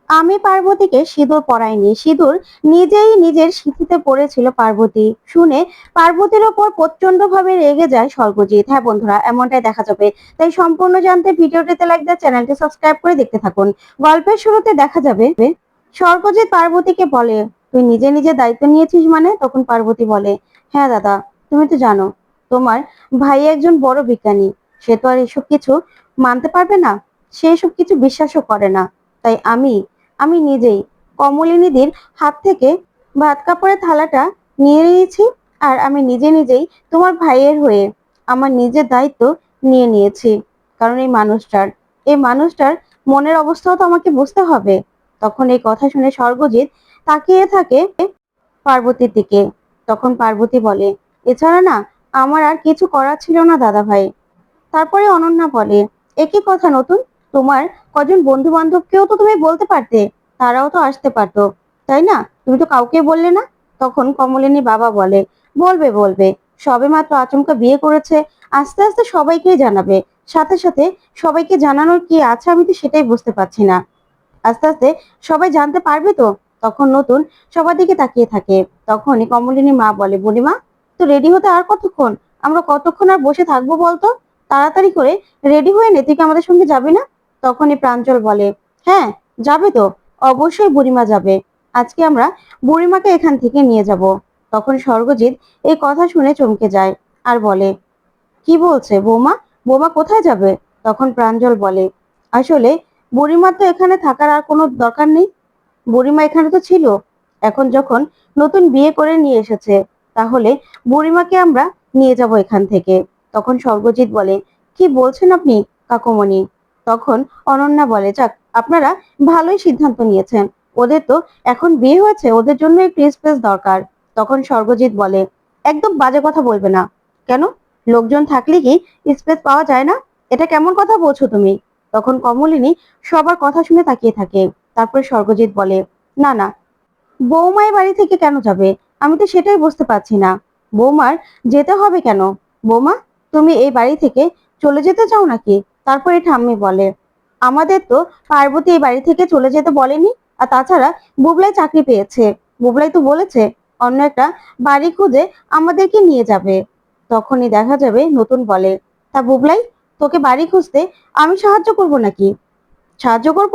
আমি পার্বতীকে সিঁদুর পরাইনি, সিঁদুর নিজেই নিজের সিঁথিতে পড়েছিল পার্বতী। শুনে পার্বতীর ওপর প্রচন্ড ভাবে রেগে যায় স্বর্গজিৎ। হ্যাঁ বন্ধুরা, এমনটাই দেখা যাবে। তাই সম্পূর্ণ জানতে ভিডিওটিতে লাইক দিয়ে চ্যানেলটি সাবস্ক্রাইব করে দেখতে থাকুন। গল্পের শুরুতে দেখা যাবে স্বর্গজিৎ পার্বতীকে বলে, তুই নিজে নিজে দায়িত্ব নিয়েছিস মানে? তখন পার্বতী বলে, হ্যাঁ দাদা, তুমি তো জানো তোমার ভাই একজন বড় বিজ্ঞানী, সে তো আর এসব কিছু মানতে পারবে না, সে এসব কিছু বিশ্বাসও করে না। তাই আমি আমি নিজেই কমলিনীদির হাত থেকে ভাত কাপড়ের থালাটা নিয়ে নিয়েছি, আর আমি নিজে নিজেই তোমার ভাইয়ের হয়ে আমার নিজের দায়িত্ব নিয়ে নিয়েছি। কারণ এই মানুষটার মনের অবস্থাও তো আমাকে বুঝতে হবে। তখন এই কথা শুনে স্বর্গজিৎ তাকিয়ে থাকে পার্বতীর দিকে। তখন পার্বতী বলে, এছাড়া না আমার আর কিছু করার ছিল না দাদা ভাই। তারপরে অনন্যা বলে, একই কথা নতুন, তোমার কজন বন্ধু বান্ধবকেও তো তুমি বলতে পারতে, তারাও তো আসতে পারতো, তাই না? তুমি তো কাউকে বললে না। তখন কমলিনী বাবা বলে, বলবে বলবে, সবে মাত্র আচমকা বিয়ে করেছে, আস্তে আস্তে সবাইকেই জানাবে। সাথে সাথে সবাইকে জানানোর কি আছে আমি তো সেটাই বুঝতে পারছি না। আস্তে আস্তে সবাই জানতে পারবে তো। তখন নতুন সবার দিকে তাকিয়ে থাকে। তখনই কমলিনী মা বলে, বুড়িমা, তো রেডি হতে আর কতক্ষণ? আমরা কতক্ষণ আর বসে থাকবো বলতো? তাড়াতাড়ি করে রেডি হয়ে নে, তুই কি আমাদের সঙ্গে যাবি না? তখনই প্রাঞ্জল বলে, হ্যাঁ যাবে তো, অবশ্যই বুড়িমা যাবে। আজকে আমরা বুড়িমাকে এখান থেকে নিয়ে যাব। তখন স্বর্গজিৎ এই কথা শুনে চমকে যায় আর বলে, কি বলছে বৌমা? বৌমা কোথায় যাবে? তখন প্রাঞ্জল বলে, আসলে বুড়িমার তো এখানে থাকার আর কোনো দরকার নেই, বুড়িমা এখানে তো ছিল। এখন যখন নতুন বিয়ে করে নিয়ে এসেছে, তাহলে বুড়িমাকে আমরা নিয়ে যাব এখান থেকে। তখন স্বর্গজিৎ বলে, কি বলছেন আপনি কাকুমণি? তখন অনন্যা বলে, যাক, আপনারা ভালোই সিদ্ধান্ত নিয়েছেন। ওদের তো এখন বিয়ে হয়েছে, ওদের জন্য একটু স্পেস দরকার। তখন স্বর্গজিৎ বলে, একদম বাজে কথা বলবে না। কেন? লোকজন থাকলে কি স্পেস পাওয়া যায় না? এটা কেমন কথা বলছো তুমি? তখন কমলিনী সবার কথা শুনে তাকিয়ে থাকে। তারপরে স্বর্গজিৎ বলে, না না, বৌমায়ের বাড়ি থেকে কেন যাবে? আমি তো সেটাই বুঝতে পারছি না। বৌমার যেতে হবে কেন? বৌমা, তুমি এই বাড়ি থেকে চলে যেতে চাও নাকি? তারপরে ঠাম্মি বলে, আমাদের তো পার্বতী এই বাড়ি থেকে চলে যেতে বলেনি। আর তাছাড়া বুবলাই চাকরি পেয়েছে, বুবলাই তো বলেছে অন্য একটা বাড়ি খুঁজে আমাদেরকে নিয়ে যাবে। তখনই দেখা যাবে নতুন বলে, তা বুবলাই, তোকে বাড়ি খুঁজতে আমি সাহায্য করব নাকি? সাহায্য করব?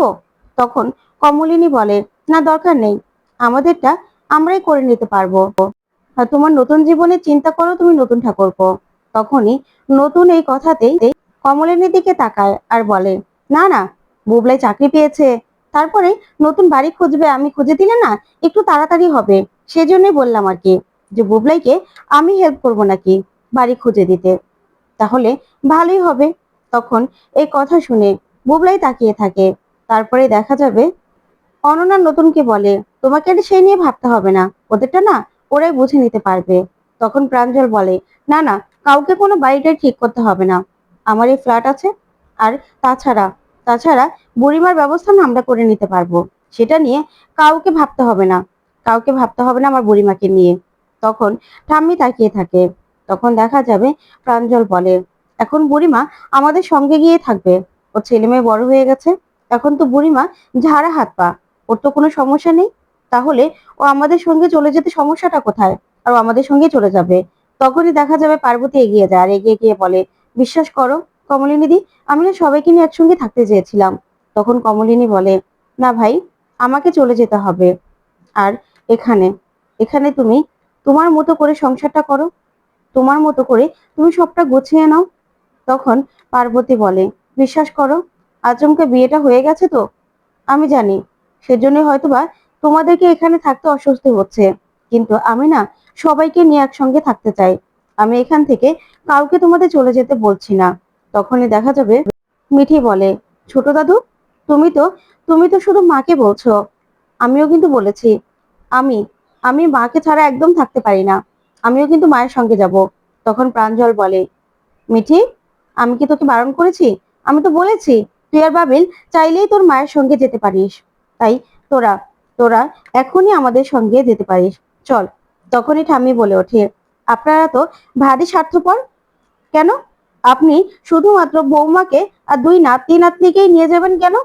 তখন কমলিনী বলে, না দরকার নেই, আমাদেরটা আমরাই করে নিতে পারবো। আর তোমার নতুন জীবনের চিন্তা করো তুমি নতুন ঠাকুরপো। তখনই নতুন এই কথাতেই কমলিনীর দিকে তাকায় আর বলে, না না, বুবলাই চাকরি পেয়েছে, তারপরে নতুন বাড়ি খুঁজবে, আমি খুঁজে দিলে না একটু তাড়াতাড়ি হবে। সেজন্যই বললাম আর কি, যে বুবলাইকে আমি হেল্প করব নাকি বাড়ি খুঁজে দিতে, তাহলে ভালোই হবে। তখন এই কথা শুনে বুবলাই তাকিয়ে থাকে। তারপরে দেখা যাবে অনন্যা নতুনকে বলে, তোমাকে আর সেই নিয়ে ভাবতে হবে না, ওদেরটা না ওরাই বুঝে নিতে পারবে। তখন প্রাঞ্জল বলে, না না, কাউকে কোনো বাড়িটাই ঠিক করতে হবে না, আমার এই ফ্ল্যাট আছে। আর তাছাড়া তাছাড়া বুড়িমার ব্যবস্থা না আমরা করে নিতে পারবো, সেটা নিয়ে কাউকে ভাবতে হবে না, কাউকে ভাবতে হবে না আমার বুড়িমাকে নিয়ে। তখন ঠাম্মি তাকিয়ে থাকে। তখন দেখা যাবে প্রাঞ্জল বলে, এখন বুড়িমা আমাদের সঙ্গে গিয়ে থাকবে, ওর ছেলে মেয়ে বড় হয়ে গেছে, এখন তো বুড়িমা ঝাড়া হাত পা, ওর তো কোনো সমস্যা নেই। তাহলে ও আমাদের সঙ্গে চলে যেতে সমস্যাটা কোথায়? আর ও আমাদের সঙ্গে চলে যাবে। তখনই দেখা যাবে পার্বতী এগিয়ে যায় আর এগিয়ে গিয়ে বলে, বিশ্বাস করো কমলিনীদি, আমি না সবাইকে নিয়ে একসঙ্গে থাকতে চেয়েছিলাম। তখন কমলিনী বলে, না ভাই, আমাকে চলে যেতে হবে। আর এখানে এখানে তুমি তোমার মতো করে সংসারটা করো, তোমার মতো করে তুমি সবটা গুছিয়ে নাও। তখন পার্বতী বলে, বিশ্বাস করো, আচমকা বিয়েটা হয়ে গেছে তো, আমি জানি সেজন্য হয়তোবা তোমাদেরকে এখানে থাকতে অস্বস্তি হচ্ছে, কিন্তু আমি না সবাইকে নিয়ে একসঙ্গে থাকতে চাই। আমি এখান থেকে কাউকে তোমাদের চলে যেতে বলছি না। তখনই দেখা যাবে মিঠি বলে, ছোট দাদু, তুমি তো তুমি তো শুধু মাকে বলছো, আমিও কিন্তু বলেছি। আমি আমি মাকে ছাড়া একদম থাকতে পারি না, আমিও কিন্তু মায়ের সঙ্গে যাব। তখন প্রাঞ্জল বলে, মিঠি, আমি কি তোকে বারণ করেছি? আমি তো বলেছি তুই আর বাবিল চাইলেই তোর মায়ের সঙ্গে যেতে পারিস। তাই তোরা তোরা এখনই আমাদের সঙ্গে যেতে পারিস, চল। তখনই ঠাম্মি বলে ওঠে, আপনারা তো ভারী স্বার্থপর। কেন? আপনি শুধুমাত্র বৌমাকে আর দুই নাতি নাতনিকেই নিয়ে যাবেন কেন?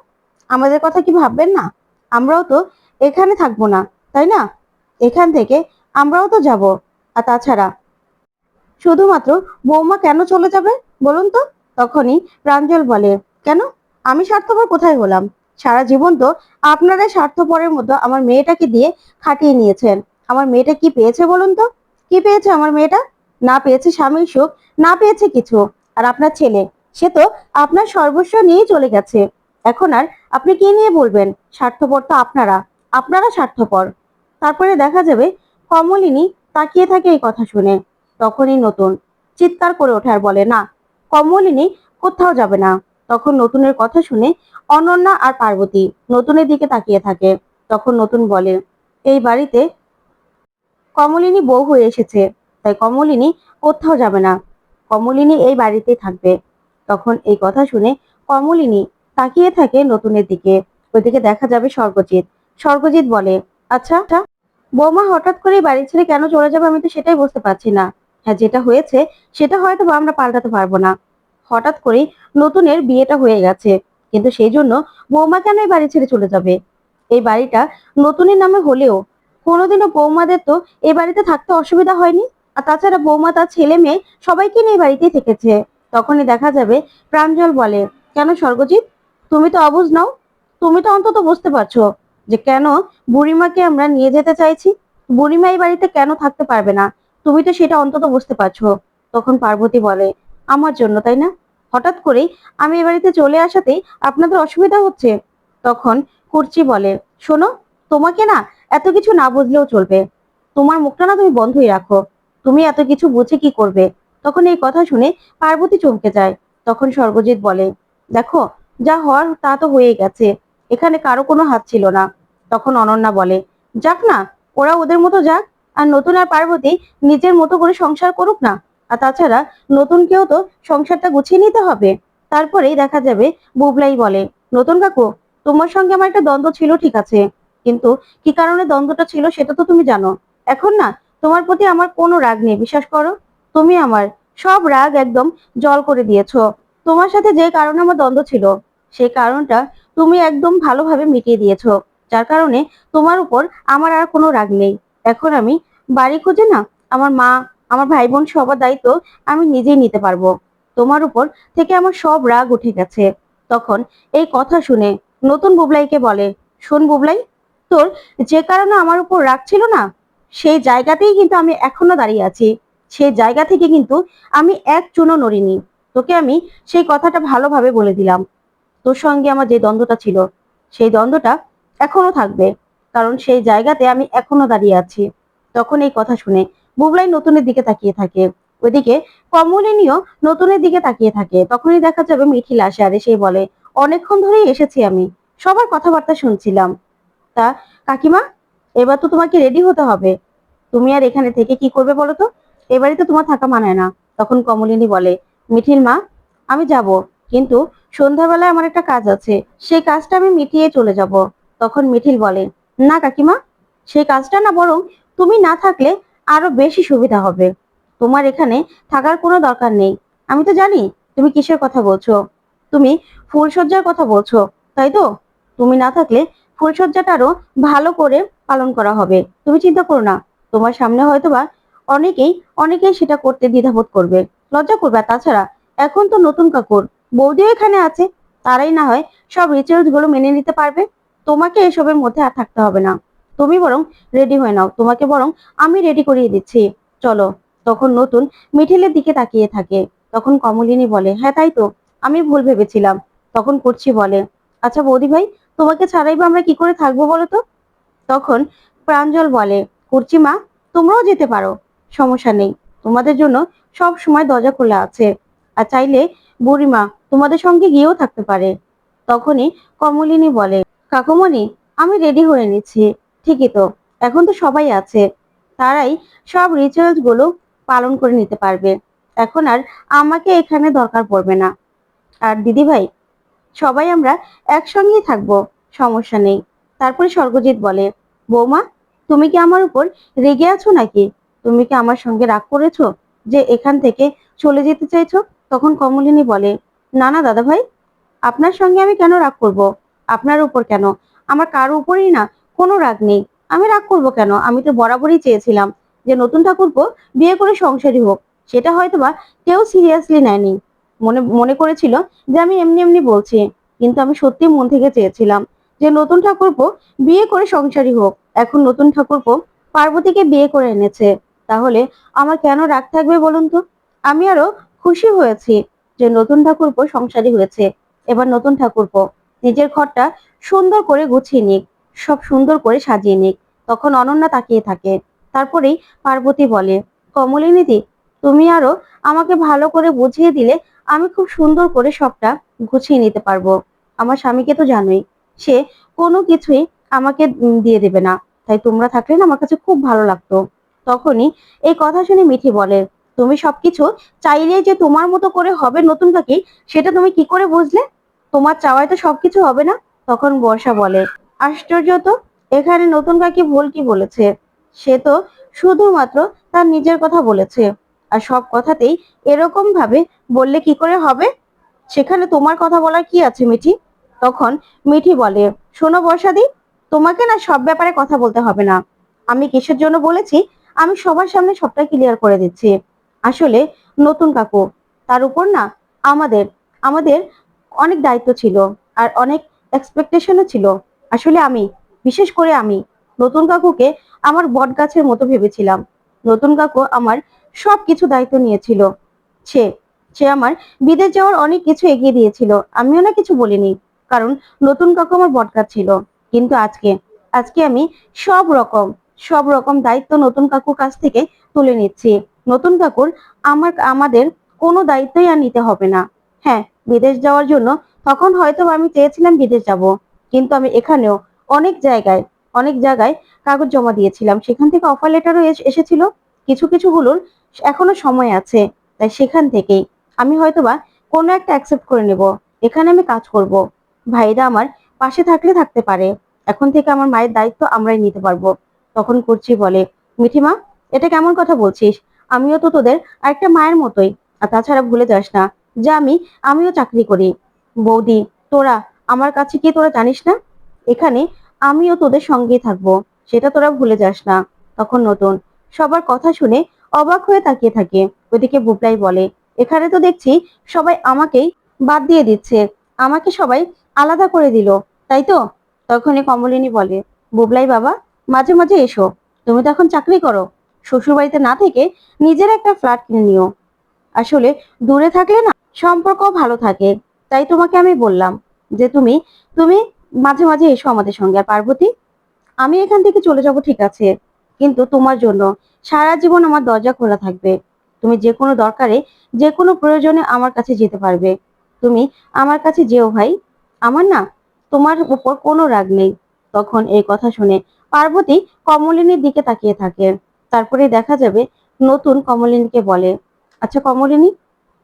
আমাদের কথা কি ভাববেন না? আমরাও তো এখানে থাকবো না, তাই না? এখান থেকে আমরাও তো যাব। আর তাছাড়া শুধুমাত্র বৌমা কেন চলে যাবে বলুন তো? তখনই প্রাঞ্জল বলে, কেন? আমি স্বার্থপর কোথায় হলাম? সারা জীবন তো আপনারা স্বার্থপরের মতো আমার মেয়েটাকে দিয়ে খাটিয়ে নিয়েছেন। আমার মেয়েটা কি পেয়েছে বলুন তো? কি পেয়েছে আমার মেয়েটা? না পেয়েছে স্বামীর সুখ, না পেয়েছে কিছু। আর আপনার ছেলে, সে তো আপনার সর্বস্ব নিয়েই চলে গেছে। এখন আর আপনি কি নিয়ে বলবেন? স্বার্থপর তো আপনারা, আপনারা স্বার্থপর। তারপরে দেখা যাবে কমলিনী তাকিয়ে থাকে এই কথা শুনে। তখনই নতুন চিৎকার করে ওঠে আর বলে, না, কমলিনী কোথাও যাবে না। তখন নতুনের কথা শুনে অনন্যা আর পার্বতী নতুনের দিকে তাকিয়ে থাকে। তখন নতুন বলে, এই বাড়িতে কমলিনী বউ হয়ে এসেছে, তাই কমলিনী কোথাও যাবে না। কমলিনী এই বাড়িতেই থাকবে। তখন এই কথা শুনে কমলিনী তাকিয়ে থাকে নতুনের দিকে। ওইদিকে দেখা যাবে স্বর্গজিৎ। স্বর্গজিৎ বলে, আচ্ছা, বৌমা হঠাৎ করে বাড়ি ছেড়ে কেন চলে যাবে আমি তো সেটাই বুঝতে পারছি না। হ্যাঁ, যেটা হয়েছে সেটা হয়তো বা আমরা পাল্টাতে পারবো না। হঠাৎ করেই নতুনের বিয়েটা হয়ে গেছে, কিন্তু সেই জন্য বৌমা কেন এই বাড়ি ছেড়ে চলে যাবে? এই বাড়িটা নতুনের নামে হলেও কোনোদিনও বৌমাদের তো এই বাড়িতে থাকতে অসুবিধা হয়নি। আর তাছাড়া বৌমা তার ছেলে মেয়ে সবাইকে নিয়ে এই বাড়িতেই থেকেছে। তখনই দেখা যাবে প্রাঞ্জল বলে, কেন স্বর্গজিৎ, তুমি তো অবুঝ নাও? তুমি তো অন্তত বুঝতে পারছো যে কেন বুড়িমাকে আমরা নিয়ে যেতে চাইছি? বুড়িমা এই বাড়িতে কেন থাকতে পারবে না? তুমি তো সেটা অন্তত বুঝতে পারছো। তখন পার্বতী বলে, আমার জন্য, তাই না? হঠাৎ করেই আমি এ বাড়িতে চলে আসাতেই আপনাদের অসুবিধা হচ্ছে। তখন কুর্চি বলে, শোনো, তোমাকে না এত কিছু না বুঝলেও চলবে। তোমার মুখটা না তুমি বন্ধই রাখো। তুমি এত কিছু বুঝে কি করবে? তখন এই কথা শুনে পার্বতী চমকে যায়। তখন স্বর্গজিৎ বলে, দেখো, যা হওয়ার তা তো হয়ে গেছে, এখানে কারো কোনো হাত ছিল না। তখন অনন্যা বলে, যাক না, ওরা ওদের মতো যাক, আর নতুন আর পার্বতী নিজের মতো করে সংসার করুক না। আর তাছাড়া নতুনকেও তো সংসারটা গুছিয়ে নিতে হবে। তারপরেই দেখা যাবে বুবলাই বলে, নতুন কাকু, তোমার সঙ্গে আমার একটা দ্বন্দ্ব ছিল ঠিক আছে, কিন্তু কি কারণে দ্বন্দ্বটা ছিল সেটা তো তুমি জানো। এখন না তোমার প্রতি আমার কোনো রাগ নেই, বিশ্বাস করো। তুমি আমার সব রাগ একদম জল করে দিয়েছো। তোমার সাথে যে কারণে আমার দ্বন্দ্ব ছিল, সেই কারণটা তুমি একদম ভালোভাবে মিটিয়ে দিয়েছো। যার কারণে তোমার উপর আমার আর কোনো রাগ নেই। এখন আমি বাড়ি খুঁজে না আমার মা, আমার ভাই বোন সবার দায়িত্ব আমি নিজেই নিতে পারবো। তোমার উপর থেকে আমার সব রাগ উঠে গেছে। তখন এই কথা শুনে নতুন বুবলাইকে বলে, শোন বুবলাই, তোর যে কারণে আমার উপর রাগ ছিল না, সেই জায়গাতেই কিন্তু আমি এখনো দাঁড়িয়ে আছি। সেই জায়গা থেকে কিন্তু আমি এক চুনও নড়িনি। তোকে আমি সেই কথাটা ভালোভাবে বলে দিলাম। তোর সঙ্গে আমার যে দ্বন্দ্বটা ছিল, সেই দ্বন্দ্বটা এখনো থাকবে, কারণ সেই জায়গাতে আমি এখনো দাঁড়িয়ে আছি। তখন এই কথা শুনে বুবলাই নতুনের দিকে তাকিয়ে থাকে। ওইদিকে কমলিনীও নতুনের দিকে তাকিয়ে থাকে। তখনই দেখা যাবে মিঠিল আসে আর এসে বলে, অনেকক্ষণ ধরেই এসেছি আমি, সবার কথাবার্তা শুনছিলাম। তা কাকিমা, এবার তো তোমাকে রেডি হতে হবে। তুমি আর এখানে থেকে কি করবে বলো তো? এবারে তো তোমার থাকা মানায় না। তখন কমলিনী বলে, মিঠিল মা, আমি যাব, কিন্তু সন্ধ্যাবেলায় আমার একটা কাজ আছে, সেই কাজটা আমি মিটিয়ে চলে যাব। তখন মিঠিল বলে, না কাকিমা, সেই কাজটা না বরং তুমি না থাকলে আরো বেশি সুবিধা হবে। তোমার এখানে থাকার কোনো দরকার নেই। আমি তো জানি তুমি কিসের কথা বলছো। তুমি ফুলসজ্জার কথা বলছো, তাই তো? তুমি না থাকলে ফুলসজ্জাটা আরো ভালো করে পালন করা হবে। তুমি চিন্তা করো না, তোমার সামনে হয়তোবা অনেকেই অনেকেই সেটা করতে দ্বিধাবোধ করবে, লজ্জা করবে। আর তাছাড়া এখন তো নতুন কাকুর বৌদিও এখানে আছে, তারাই না হয় সব রিচুয়ালস গুলো মেনে নিতে পারবে। তোমাকে এসবের মধ্যে আর থাকতে হবে না। তুমি বরং রেডি হয়ে নাও, তোমাকে বরং আমি রেডি করিয়ে দিচ্ছি, চলো। তখন নতুন মিঠিলের দিকে তাকিয়ে থাকে। তখন কমলিনী বলে, হ্যাঁ তাই তো, আমি ভুল ভেবেছিলাম। তখন করছি বলে, আচ্ছা বৌদি ভাই, তোমাকে ছাড়াই বা আমরা কি করে থাকবো বলো তো? তখন প্রাঞ্জল বলে, কুর্চি মা, তোমরাও যেতে পারো, সমস্যা নেই। তোমাদের জন্য সব সময় দরজা খোলা আছে। আর চাইলে বুড়িমা তোমাদের সঙ্গে গিয়েও থাকতে পারে। তখনই কমলিনী বলে, কাকুমণি, আমি রেডি হয়ে নিচ্ছি। ঠিকই তো, এখন তো সবাই আছে, তারাই সব রিচুয়ালস গুলো পালন করে নিতে পারবে। এখন আর আমাকে এখানে দরকার পড়বে না। আর দিদি ভাই, সবাই আমরা একসঙ্গেই থাকবো, সমস্যা নেই। তারপরে স্বর্গজিৎ বলে, বৌমা, তুমি কি আমার উপর রেগে আছো নাকি? তুমি কি আমার সঙ্গে রাগ করেছো যে এখান থেকে চলে যেতে চাইছো? তখন কমলিনী বলে, না না দাদা ভাই, আপনার সঙ্গে আমি কেন রাগ করব? আপনার উপর কেন? আমার কারো উপরেই না কোনো রাগ নেই। আমি রাগ করবো কেন? আমি তো বরাবরই চেয়েছিলাম যে নতুন ঠাকুরপো বিয়ে করে সংসারী হোক। সেটা হয়তোবা কেউ সিরিয়াসলি নেয়নি, মনে মনে করেছিল যে আমি এমনি এমনি বলছি। কিন্তু আমি সত্যি মন থেকে চেয়েছিলাম যে নতুন ঠাকুরপো বিয়ে করে সংসারী হোক। এখন নতুন ঠাকুরপো পার্বতীকে বিয়ে করে এনেছে, তাহলে আমার কেন রাগ থাকবে বলুন তো? আমি আরো খুশি হয়েছি যে নতুন ঠাকুরপো সংসারী হয়েছে। এবার নতুন ঠাকুরপো নিজের ঘরটা সুন্দর করে গুছিয়ে নিক, সব সুন্দর করে সাজিয়ে নিক। তখন অনন্যা তাকিয়ে থাকে। তারপরেই পার্বতী বলে, কমলিনীদি, তুমি আরো আমাকে ভালো করে বুঝিয়ে দিলে আমি খুব সুন্দর করে সবটা গুছিয়ে নিতে পারবো। আমার স্বামীকে তো জানোই, সে কোনো কিছুই আমাকে দিয়ে দেবে না। তাই তোমরা থাকলে না আমার কাছে খুব ভালো লাগতো। তখনই এই কথা শুনে মিঠি বলে, তুমি সবকিছু চাইলে যে তোমার মতো করে হবে নতুন কাকি, সেটা তুমি কি করে বুঝলে? তোমার চাওয়ায় তো সবকিছু হবে না। তখন বর্ষা বলে, আশ্চর্য তো, এখানে নতুন কাকি ভুল কি বলেছে? সে তো শুধুমাত্র তার নিজের কথা বলেছে। আর সব কথাতেই এরকম ভাবে বললে কি করে হবে? সেখানে তোমার কথা বলার কি আছে মিঠি? তখন মিঠি বলে, শোনো বর্ষাদি, তোমাকে না সব ব্যাপারে কথা বলতে হবে না। আমি কিসের জন্য বলেছি আমি সবার সামনে সবটা ক্লিয়ার করে দিচ্ছি। আসলে নতুন কাকু, তার উপর না আমাদের আমাদের অনেক দায়িত্ব ছিল, আর অনেক এক্সপেকটেশনও ছিল। আসলে আমি, বিশেষ করে আমি নতুন কাকুকে আমার বট গাছের মতো ভেবেছিলাম। নতুন কাকু আমার সবকিছু দায়িত্ব নিয়েছিল। সে সে আমার বিদেশ যাওয়ার অনেক কিছু এগিয়ে দিয়েছিল, আমিও না কিছু বলিনি, কারণ নতুন কাকু আমার বটগাছ ছিল। কিন্তু আজকে আজকে আমি সব রকম সব রকম দায়িত্ব নতুন কাকুর কাছ থেকে তুলে নিচ্ছি। নতুন কাকুর আমাদের কোনো দায়িত্বই আর নিতে হবে না। হ্যাঁ, বিদেশ যাওয়ার জন্য তখন হয়তো আমি চেয়েছিলাম বিদেশ যাব, কিন্তু আমি এখানেও অনেক জায়গায় অনেক জায়গায় কাগজ জমা দিয়েছিলাম, সেখান থেকে অফার লেটারও এসেছিল। কিছু কিছুগুলোর এখনো সময় আছে, তাই সেখান থেকেই আমি হয়তোবা কোনো একটা অ্যাকসেপ্ট করে নেব। এখানে আমি কাজ করব, ভাইরা আমার পাশে থাকলে থাকতে পারে। এখন থেকে আমার মায়ের দায়িত্ব আমরাই নিতে পারবো। তখন করছি বলে, মিঠিমা, এটা কেমন কথা বলছিস? আমিও তো তোদের আরেকটা মায়ের মতোই। আর তাছাড়া ভুলে যাস না যে আমিও চাকরি করি। বৌদি, তোরা আমার কাছে কি তোরা জানিস না? এখানে আমিও তোদের সঙ্গেই থাকবো, সেটা তোরা ভুলে যাস না। তখন নতুন সবার কথা শুনে অবাক হয়ে তাকিয়ে থাকে। ওইদিকে বুবলাই বলে, এখানে তো দেখছি সবাই আমাকেই বাদ দিয়ে দিচ্ছে, আমাকে সবাই আলাদা করে দিল, তাই তো? তখনই কমলিনী বলে, বুবলাই বাবা, মাঝে মাঝে এসো। তুমি তো এখন চাকরি করো, শ্বশুর বাড়িতে না থেকে নিজের একটা ফ্ল্যাট কিনে নিও। আসলে দূরে থাকলে না সম্পর্ক ভালো থাকে। তাই তোমাকে আমি বললাম যে তুমি তুমি মাঝে মাঝে এসো আমাদের সঙ্গে। আর পার্বতী, আমি এখান থেকে চলে যাব ঠিক আছে, কিন্তু তোমার জন্য সারা জীবন আমার দরজা খোলা থাকবে। তুমি যে কোনো দরকারে, যে কোনো প্রয়োজনে আমার কাছে যেতে পারবে। তুমি আমার কাছে যেও ভাই, আমার না তোমার উপর কোনো রাগ নেই। তখন এই কথা শুনে পার্বতী কমলিনীর দিকে তাকিয়ে থাকে। তারপরে দেখা যাবে নতুন কমলিনীকে বলে, আচ্ছা কমলিনী,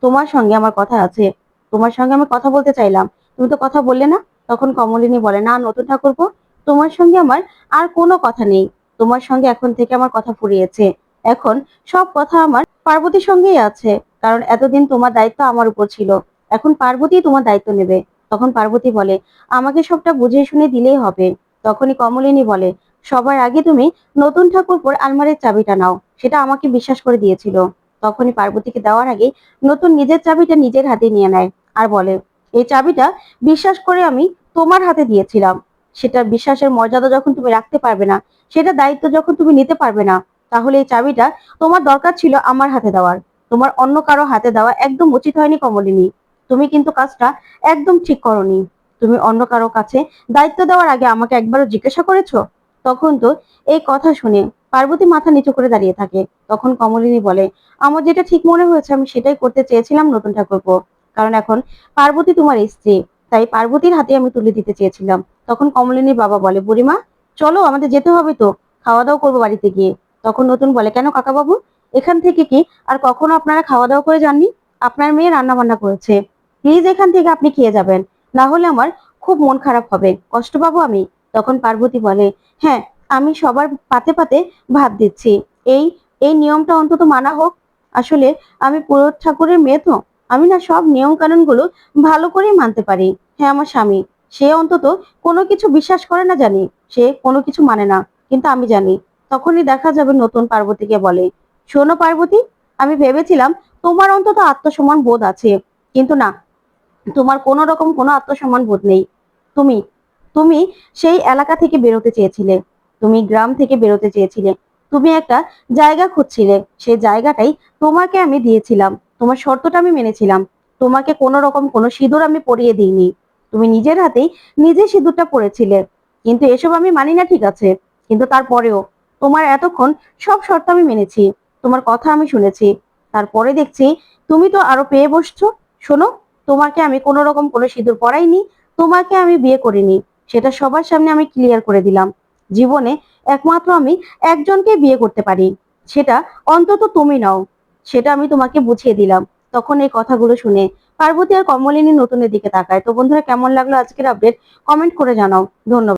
তোমার সঙ্গে আমার কথা আছে, তোমার সঙ্গে আমি কথা বলতে চাইলাম, তুমি তো কথা বললে না। তখন কমলিনী বলে, না নতুন ঠাকুরপো, তোমার সঙ্গে আমার আর কোনো কথা নেই। তোমার সঙ্গে এখন থেকে আমার কথা ফুরিয়েছে। এখন সব কথা আমার পার্বতীর সঙ্গেই আছে, কারণ এতদিন তোমার দায়িত্ব আমার উপর ছিল, এখন পার্বতী তোমার দায়িত্ব নেবে। তখন পার্বতী বলে, আমাকে সবটা বুঝিয়ে শুনে দিলেই হবে। তখনই কমলিনী বলে, সবার আগে তুমি নতুন ঠাকুরপোর আলমারির চাবিটা নাও, সেটা আমাকে বিশ্বাস করে দিয়েছিল। তখনই পার্বতীকে দেওয়ার আগে নতুন নিজের চাবিটা নিজের হাতে নিয়ে নেয় আর বলে, এই চাবিটা বিশ্বাস করে আমি তোমার হাতে দিয়েছিলাম। সেটা বিশ্বাসের মর্যাদা যখন তুমি রাখতে পারবে না, সেটা দায়িত্ব যখন তুমি নিতে পারবে না, তাহলে এই চাবিটা তোমার দরকার ছিল আমার হাতে দেওয়ার। তোমার অন্য কারো হাতে দেওয়া একদম উচিত হয়নি কমলিনী। তুমি কিন্তু কাজটা একদম ঠিক করনি। তুমি অন্য কারো কাছে দায়িত্ব দেওয়ার আগে আমাকে একবারও জিজ্ঞাসা করেছো? তখন তো এই কথা শুনে পার্বতী মাথা নিচু করে দাঁড়িয়ে থাকে। তখন কমলিনী বলে, আমার যেটা ঠিক মনে হয়েছে আমি সেটাই করতে চেয়েছিলাম নতুন ঠাকুরপো, কারণ এখন পার্বতী তোমার স্ত্রী, তাই পার্বতীর হাতে আমি তুলে দিতে চেয়েছিলাম। তখন কমলিনীর বাবা বলে, বুড়িমা, চলো আমাদের যেতে হবে তো, খাওয়া দাওয়া করবো বাড়িতে গিয়ে। তখন নতুন বলে, কেন কাকা বাবু, এখান থেকে কি আর কখনো আপনারা খাওয়া দাওয়া করে যাননি? আপনার মেয়ে রান্না বান্না করেছে, প্লিজ এখান থেকে আপনি খেয়ে যাবেন, না হলে আমার খুব মন খারাপ হবে, কষ্ট পাবো আমি। তখন পার্বতী বলে, হ্যাঁ, আমি সবার পাতে পাতে ভাত দিচ্ছি, এই এই নিয়মটা অন্তত মানা হোক। আসলে আমি পুরোহিত ঠাকুরের মেয়ে তো, আমি না সব নিয়ম কানুন গুলো ভালো করেই মানতে পারি। হ্যাঁ, আমার স্বামী, সে অন্তত কোনো কিছু বিশ্বাস করে না জানি, সে কোনো কিছু মানে না, কিন্তু আমি জানি। তখনই দেখা যাবে নতুন পার্বতীকে বলে, শোনো পার্বতী, আমি ভেবেছিলাম তোমার অন্তত আত্মসম্মান বোধ আছে, কিন্তু না, তোমার কোনো রকম কোনো আত্মসম্মান বোধ নেই। তুমি তুমি সেই এলাকা থেকে বেরোতে চেয়েছিলে, তুমি গ্রাম থেকে বেরোতে চেয়েছিলে, তুমি একটা জায়গা খুঁজছিলে, সেই জায়গাটাই তোমাকে আমি দিয়েছিলাম, তোমার শর্তটা আমি মেনেছিলাম। তোমাকে কোনো রকম কোনো সিঁদুর আমি পরিয়ে দিইনি, তুমি নিজের হাতেই নিজে সিঁদুরটা পরেছিলে। কিন্তু এসব আমি মানি না, ঠিক আছে, কিন্তু তারপরেও তোমার এতক্ষণ সব শর্ত আমি মেনেছি, তোমার কথা আমি শুনেছি, তারপরে দেখছি তুমি তো আরো পেয়ে বসছো। শোনো, তোমাকে আমি কোনো রকম কোনো সিঁদুর পরাইনি, তোমাকে আমি বিয়ে করিনি, সেটা সবার সামনে আমি ক্লিয়ার করে দিলাম। জীবনে একমাত্র আমি একজনকে বিয়ে করতে পারি, সেটা অন্তত তুমি নাও, সেটা আমি তোমাকে বুঝিয়ে দিলাম। তখন এই কথাগুলো শুনে পার্বতী আর কমলিনী নতুনের দিকে তাকায়। তো বন্ধুরা, কেমন লাগলো আজকের আপডেট, কমেন্ট করে জানাও। ধন্যবাদ।